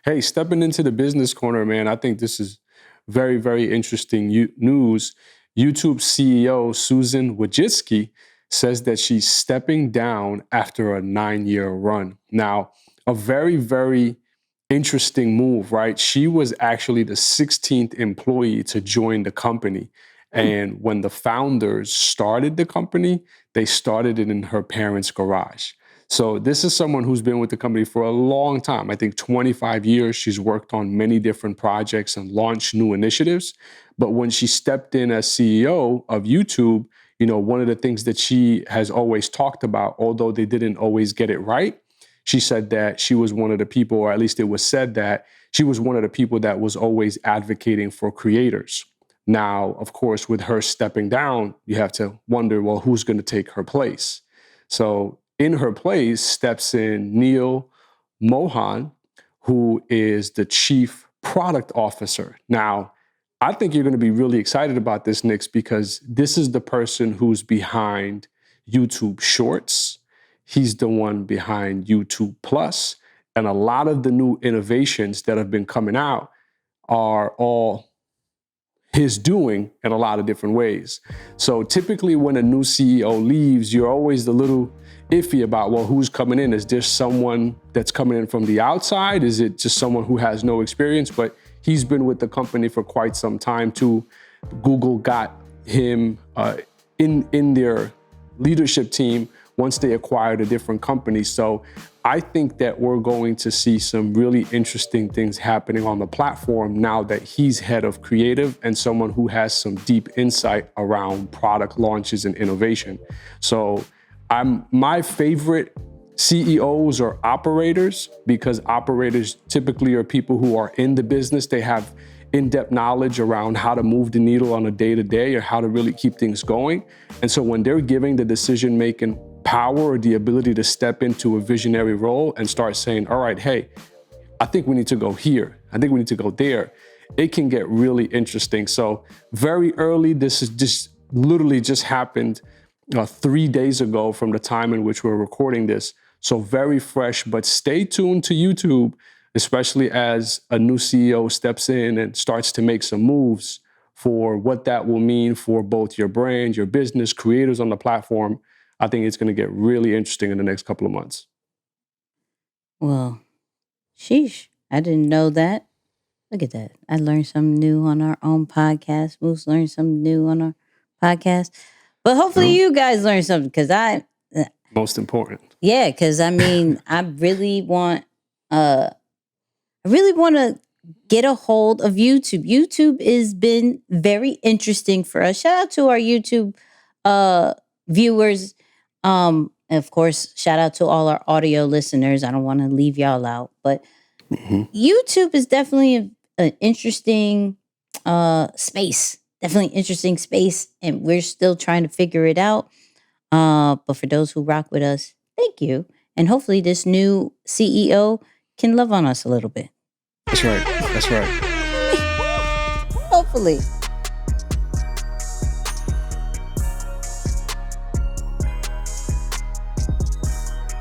Hey, stepping into the business corner, man, I think this is very, very interesting news. YouTube CEO Susan Wojcicki says that she's stepping down after a 9-year run. Now, a very, very interesting move, right? She was actually the 16th employee to join the company. And when the founders started the company, they started it in her parents' garage. So this is someone who's been with the company for a long time. I think 25 years. She's worked on many different projects and launched new initiatives. But when she stepped in as CEO of YouTube, one of the things that she has always talked about, although they didn't always get it right, she said that she was one of the people, or at least it was said that she was one of the people that was always advocating for creators. Now, of course, with her stepping down, you have to wonder, well, who's going to take her place? So in her place steps in Neil Mohan, who is the chief product officer. Now, I think you're going to be really excited about this, Nix, because this is the person who's behind YouTube Shorts. He's the one behind YouTube Plus. And a lot of the new innovations that have been coming out are all his doing in a lot of different ways. So typically when a new CEO leaves, you're always a little iffy about, well, who's coming in? Is there someone that's coming in from the outside? Is it just someone who has no experience? But he's been with the company for quite some time too. Google got him in their leadership team once they acquired a different company. So I think that we're going to see some really interesting things happening on the platform now that he's head of creative and someone who has some deep insight around product launches and innovation. So my favorite CEOs are operators, because operators typically are people who are in the business. They have in-depth knowledge around how to move the needle on a day-to-day or how to really keep things going. And so when they're giving the decision-making power or the ability to step into a visionary role and start saying, all right, hey, I think we need to go here. I think we need to go there. It can get really interesting. So very early, this is just literally just happened 3 days ago from the time in which we're recording this. So very fresh, but stay tuned to YouTube, especially as a new CEO steps in and starts to make some moves for what that will mean for both your brand, your business, creators on the platform. I think it's going to get really interesting in the next couple of months. Well, sheesh. I didn't know that. Look at that. I learned something new on our own podcast. Moose learned something new on our podcast. But hopefully you guys learned something, because most important. Yeah, because I mean, I really want to get a hold of YouTube. YouTube has been very interesting for us. Shout out to our YouTube viewers. Of course, shout out to all our audio listeners. I don't want to leave y'all out, but YouTube is definitely an interesting space. Definitely interesting space, and we're still trying to figure it out. But for those who rock with us, thank you. And hopefully this new CEO can love on us a little bit. That's right. That's right. Hopefully.